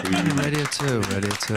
Radio 2, Radio 2.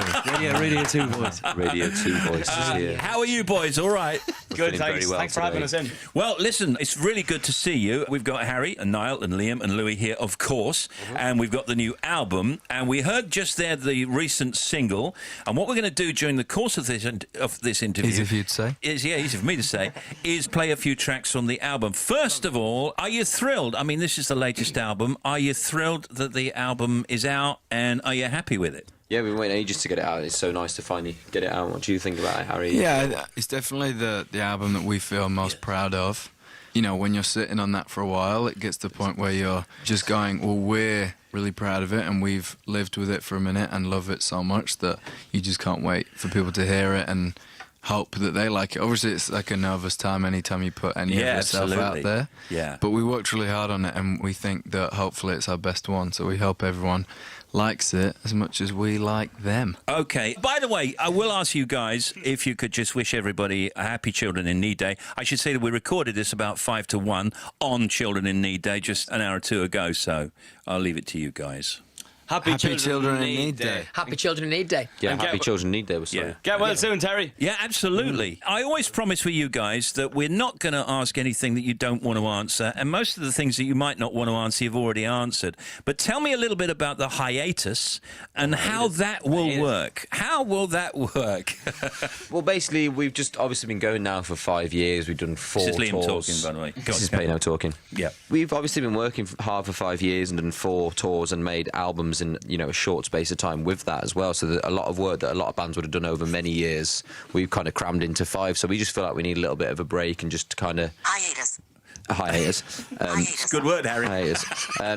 Radio 2 voice. Radio 2 voice is here. How are you boys? All right? Good, feeling very thanks. well Thanks for having us today. in. Well, listen, it's really good to see you. We've got Harry and Niall and Liam and Louis here, of course, and we've got the new album. And we heard just there the recent single. And what we're going to do during the course of this interview, Easy for you to say. easy for me to say, is play a few tracks from the album. First of all, are you thrilled? I mean, this is the latest album. Are you thrilled that the album is out, and are you happy with it? Yeah, we've been waiting ages to get it out. It's so nice to finally get it out. What do you think about it, Harry? Yeah, it's definitely the album that we feel most proud of. You know, when you're sitting on that for a while, it gets to the point where you're just going, well, we're really proud of it and we've lived with it for a minute and love it so much that you just can't wait for people to hear it and hope that they like it. Obviously, it's like a nervous time anytime you put any of yourself absolutely. out there. Yeah. But we worked really hard on it and we think that hopefully it's our best one. So we hope everyone likes it as much as we like them. Okay. By the way, I will ask you guys if you could just wish everybody a happy Children in Need Day. I should say that we recorded this about 5 to 1 on Children in Need Day just an hour or two ago, so I'll leave it to you guys. Happy Children in Need Day. Happy Children Need Day. Yeah, And Happy get- Children Need Day was so. Yeah. Get well soon, Terry. Yeah, absolutely. I always promise with you guys that we're not going to ask anything that you don't want to answer, and most of the things that you might not want to answer, you've already answered. But tell me a little bit about the hiatus and how that will work. How will that work? Well, basically, we've just obviously been going now for 5 years. We've done 4 This is Liam tours. talking, by the way. Go This on. is Payno talking. Yeah. We've obviously been working hard for 5 years and done 4 tours and made albums in, you know, a short space of time with that as well. So that a lot of work that a lot of bands would have done over many years, we've kind of crammed into 5. So we just feel like we need a little bit of a break and just kind of... Hiatus. Hiatus. Hiatus. Good word, Harry. Hiatus.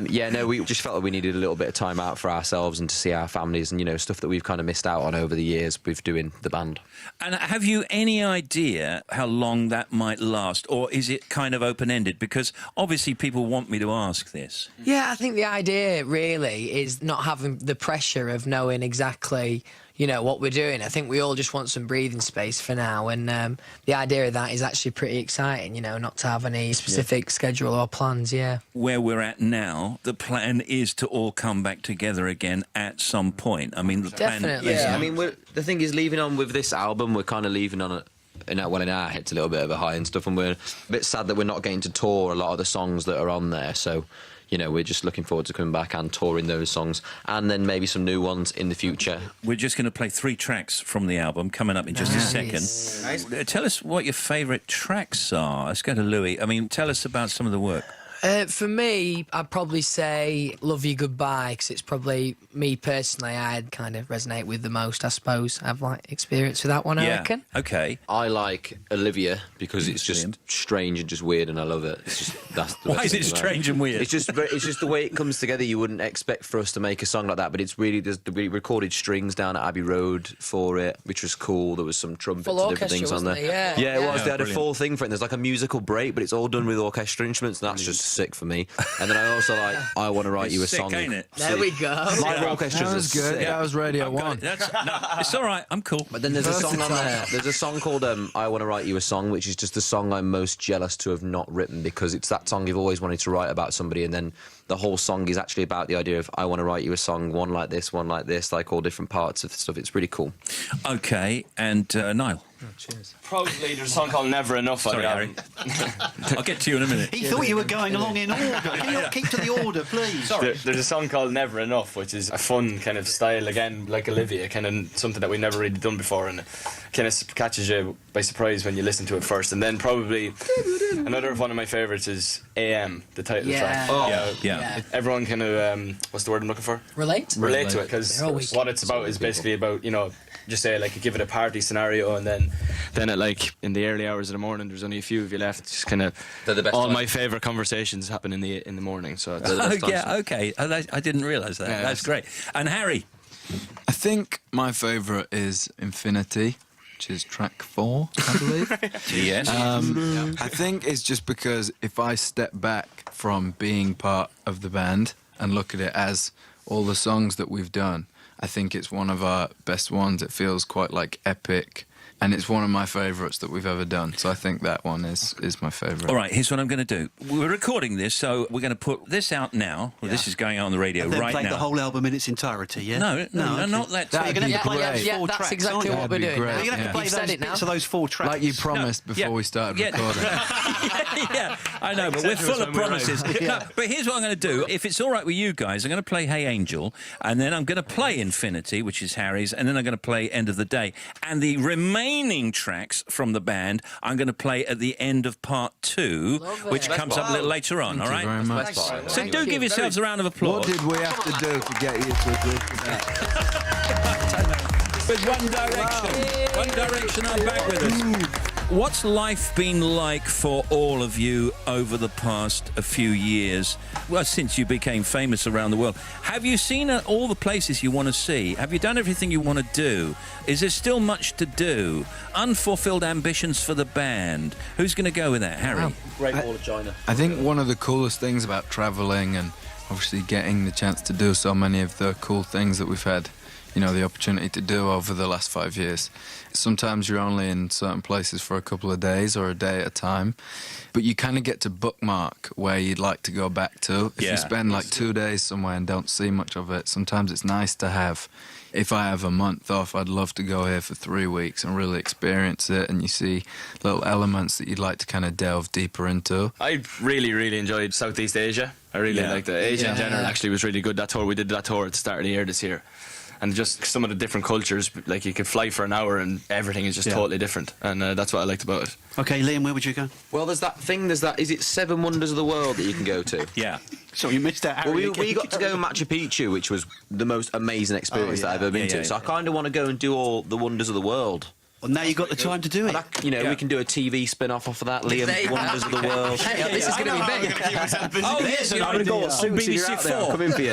Yeah, no, we just felt like we needed a little bit of time out for ourselves and to see our families and, you know, stuff that we've kind of missed out on over the years with doing the band. And have you any idea how long that might last, or is it kind of open-ended? Because obviously people want me to ask this. Yeah, I think the idea really is not having the pressure of knowing exactly, you know, what we're doing. I think we all just want some breathing space for now, and the idea of that is actually pretty exciting, you know, not to have any specific schedule or plans, Where we're at now, the plan is to all come back together again at some point. I mean, the plan Definitely. is... Yeah, I mean, the thing is, leaving on with this album, we're kind of leaving on in our heads a little bit of a high and stuff, and we're a bit sad that we're not getting to tour a lot of the songs that are on there. So, you know, we're just looking forward to coming back and touring those songs, and then maybe some new ones in the future. We're just going to play 3 tracks from the album coming up in just a second. Tell us what your favourite tracks are. Let's go to Louis. I mean, tell us about some of the work. For me, I'd probably say Love You Goodbye, because it's probably, me personally, I'd kind of resonate with the most, I suppose. I've, like, experience with that one, I reckon. Okay. I like Olivia because it's just strange and just weird, and I love it. It's just that's the Why best is it thing about strange and weird? It's just the way it comes together. You wouldn't expect for us to make a song like that, but it's really we recorded strings down at Abbey Road for it, which was cool. There was some trumpets Full and different things orchestra, on there. wasn't it? Yeah, it was. Yeah, They had a brilliant. full thing for it. And there's like a musical break, but it's all done with orchestra instruments, and that's just sick for me. And then I also like I Want to Write You a Sick, Song. ain't it? There we go. Live orchestras That was are good. sick. That was Radio 1. It's all right. I'm cool. But then there's a song on there. There's a song called I Want to Write You a Song, which is just the song I'm most jealous to have not written, because it's that song you've always wanted to write about somebody, and then the whole song is actually about the idea of I want to write you a song, one like this, like all different parts of stuff. It's really cool. Okay, and Niall. Cheers. Probably there's a song called Never Enough. Sorry, Harry. I'll get to you in a minute. He thought you were going along in order. Can you keep to the order, please? There's a song called Never Enough, which is a fun kind of style, again, like Olivia, kind of something that we've never really done before, and it kind of catches you by surprise when you listen to it first. And then probably another one of my favourites is AM, the title track. Yeah. Everyone kind of, what's the word I'm looking for? Relate? Relate to it, because They're all weak. what it's about is basically about, you know, just say like give it a party scenario, and then at like in the early hours of the morning there's only a few of you left, just kind of They're the best all times. my favourite conversations happen in the morning, so it's, Oh, yeah, okay. I didn't realise that. Yeah, That's great. And Harry? I think my favourite is Infinity, which is track 4, I believe. Yes. I think it's just because if I step back from being part of the band and look at it as all the songs that we've done, I think it's one of our best ones. It feels quite like epic, and it's one of my favourites that we've ever done. So I think that one is my favourite. All right, here's what I'm going to do. We're recording this, so we're going to put this out now. Well, this is going out on the radio And then right play now. the whole album in its entirety, yeah? No, okay. not that. So you're going to Yeah, have to play those yeah, four that's tracks, exactly aren't what we're That'd be doing. great. now. you? You're going to have to play You've said those it now. bits of those four tracks. Like you promised yeah. before we started recording. Yeah, I know, but we're full of promises. No, but here's what I'm going to do. If it's all right with you guys, I'm going to play Hey Angel, and then I'm going to play Infinity, which is Harry's, and then I'm going to play End of the Day. And the remaining tracks from the band, I'm going to play at the end of part 2, which comes up a little later on, all Thank you right? very much. So do give yourselves a round of applause. What did we have to do to get you to agree to that? With One Direction. One Direction are back with us. What's life been like for all of you over the past few years? Well, since you became famous around the world. Have you seen all the places you want to see? Have you done everything you want to do? Is there still much to do? Unfulfilled ambitions for the band? Who's going to go with that? Harry? Great Wall of China. I think one of the coolest things about travelling and obviously getting the chance to do so many of the cool things that we've had, you know, the opportunity to do over the last 5 years. Sometimes you're only in certain places for a couple of days or a day at a time, but you kind of get to bookmark where you'd like to go back to. If Yeah. you spend like 2 days somewhere and don't see much of it, sometimes it's nice to have. If I have a month off, I'd love to go here for 3 weeks and really experience it, and you see little elements that you'd like to kind of delve deeper into. I really, really enjoyed Southeast Asia. I really liked it. Asia in general actually was really good. That tour, we did that tour at the start of the year this year. And just some of the different cultures, like you could fly for an hour and everything is just totally different. And that's what I liked about it. Okay, Liam, where would you go? Well, there's that, is it 7 Wonders of the World that you can go to? Yeah. Sorry, you missed that, Harry. Well, we again. got to go Machu Picchu, which was the most amazing experience that I've ever been to. So I kind of want to go and do all the wonders of the world. Well, now you've got the time to do it. You know, we can do a TV spin-off off of that, Liam, Wonders of the World. Hey, this is going to be big. Oh, yes, I'm going to go on BBC 4. Come in for you.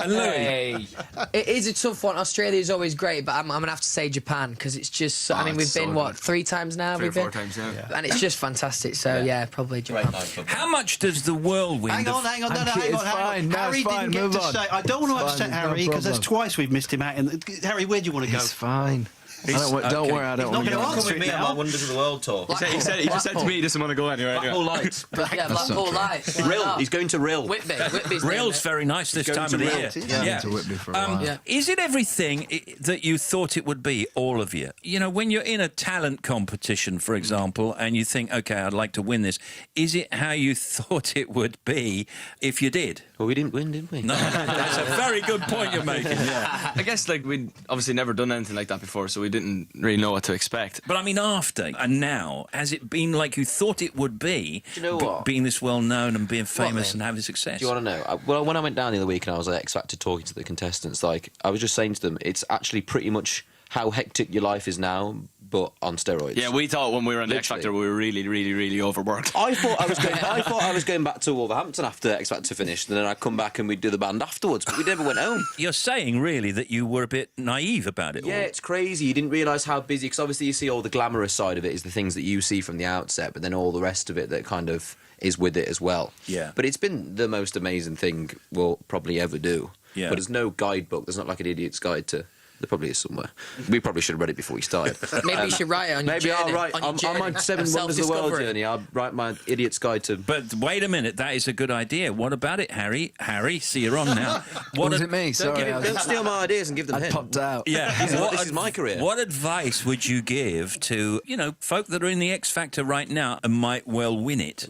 And Louis? It is a tough one. Australia is always great, but I'm going to have to say Japan because it's just. I mean, we've it's so been what good. 3 times now. 3 or We've been, 4 times now. and it's just fantastic. So yeah, probably Japan. How much does the whirlwind Hang on, It's hang on. fine, no, Harry it's fine, didn't get move to on. say. I don't want to It's upset fine, no Harry because that's problem. twice we've missed him out. Harry, where do you want to go? It's fine. Don't okay. worry, I don't He's want not to gonna go. answer it now. Wonders of the World tour. He just said to me he doesn't want to go anywhere. Blackpool Lights. Yeah, Blackpool Lights. why Rill. not? He's going to Rill. Whitby. Whitby's Rail's very nice this time of the year. Yeah. To Whitby for a while. Yeah. Is it everything that you thought it would be, all of you? You know, when you're in a talent competition, for example, and you think, OK, I'd like to win this, is it how you thought it would be if you did? Well, we didn't win, did we? No, that's a very good point you're making. I guess like we'd obviously never done anything like that before, so we didn't really know what to expect. But I mean, after and now, has it been like you thought it would be? Do you know what? Being this well known and being famous then? and having success. Do you want to know? Well, when I went down the other week and I was at X Factor talking to the contestants, like I was just saying to them, it's actually pretty much how hectic your life is now, but on steroids. Yeah, we thought when we were on the X Literally. Factor we were really, really, really overworked. I thought I was going back to Wolverhampton after X Factor finished, and then I'd come back and we'd do the band afterwards. But we never went home. You're saying really that you were a bit naive about it. Yeah, all. it's crazy. You didn't realise how busy, because obviously you see all the glamorous side of it is the things that you see from the outset, but then all the rest of it that kind of is with it as well. Yeah. But it's been the most amazing thing we'll probably ever do. Yeah. But there's no guidebook. There's not like an idiot's guide to. There probably is somewhere. We probably should have read it before we started. Maybe you should write it on your Maybe journey. I'll write on my 7 Wonders of the World journey. I'll write my idiot's guide to. But wait a minute, that is a good idea. What about it, Harry? Harry, see you're on now. Was it me? Sorry, I was- Don't steal my ideas and give them I him. popped out. Yeah, This is my career. What advice would you give to, you know, folk that are in the X Factor right now and might well win it?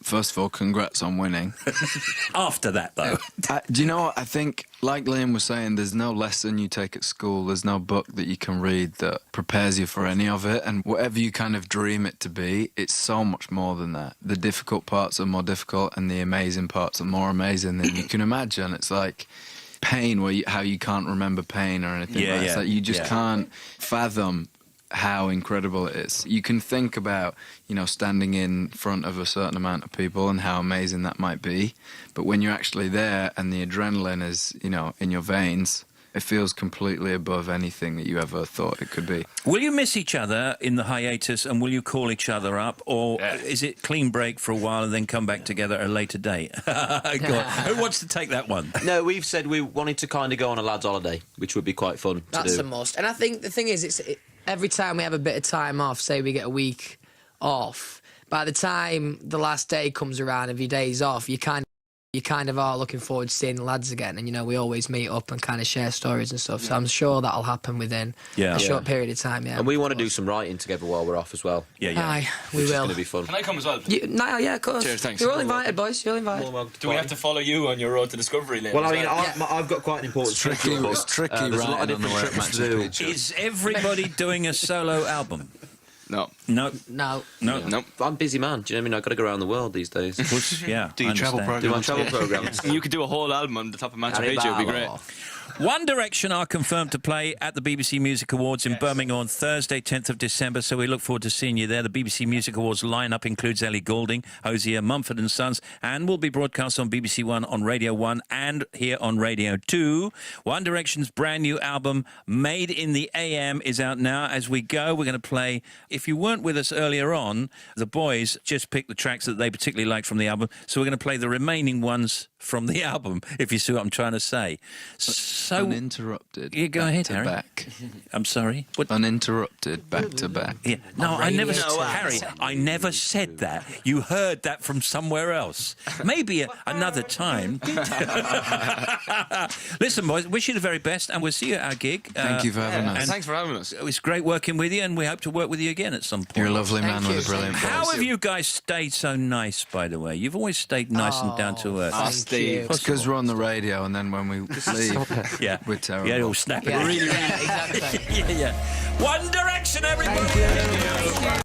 First of all, congrats on winning. After that, though. Do you know what? I think, like Liam was saying, there's no lesson you take at school. There's no book that you can read that prepares you for any of it. And whatever you kind of dream it to be, it's so much more than that. The difficult parts are more difficult and the amazing parts are more amazing than you can imagine. It's like pain, how you can't remember pain or anything. Yeah, like that. It's yeah, like you just yeah. can't fathom how incredible it is. You can think about, you know, standing in front of a certain amount of people and how amazing that might be, but when you're actually there and the adrenaline is, you know, in your veins, it feels completely above anything that you ever thought it could be. Will you miss each other in the hiatus and will you call each other up? Or is it clean break for a while and then come back together at a later date? Go on. Who wants to take that one? No, we've said we wanted to kind of go on a lads' holiday, which would be quite fun to That's do. a must. And I think the thing is, every time we have a bit of time off, say we get a week off, by the time the last day comes around of your days off, you kind of are looking forward to seeing the lads again, and we always meet up and kind of share stories and stuff. So I'm sure that'll happen within a short period of time. Yeah, and we want to do some writing together while we're off as well. Yeah. Aye, we It's will. going to be fun. Can I come as well? No, yeah, of course. Cheers, thanks. You're all invited, boys. You're all invited. Do we have to follow you on your road to discovery, Liam? Well, I as mean, I've got quite an important trip. It's tricky There's a lot of writing on the different way it trips to matches do. picture. Is everybody doing a solo album? No. No. No. Nope. I'm a busy man. Do you know what I mean? I've got to go around the world these days. Yeah. Do your I travel understand. Do my program. travel programs. You could do a whole album on the top of Machu Picchu. It'd be great. One Direction are confirmed to play at the BBC Music Awards in Birmingham on Thursday, 10th of December, so we look forward to seeing you there. The BBC Music Awards lineup includes Ellie Goulding, Hosier, Mumford & Sons, and will be broadcast on BBC One, on Radio 1, and here on Radio 2. One Direction's brand new album, Made in the AM, is out now. As we go, we're going to play, if you weren't with us earlier on, the boys just picked the tracks that they particularly liked from the album, so we're going to play the remaining ones from the album, if you see what I'm trying to say. So, Uninterrupted. Yeah, go back ahead, to Harry. back. I'm sorry. What? Uninterrupted, back to back. Yeah. No, I never, Radio Harry. I never said that. You heard that from somewhere else. Maybe another time. Listen, boys. Wish you the very best, and we'll see you at our gig. Thank you for having us. and Thanks for having us. It was great working with you, and we hope to work with you again at some point. You're a lovely man Thank with you. a brilliant voice. How have you guys stayed so nice, by the way? You've always stayed nice and down to earth. Thank Steve. you. It's because we're on the radio, and then when we leave, Yeah. we're terrible. Yeah, all snapping. Yeah, exactly. yeah. One Direction, everybody.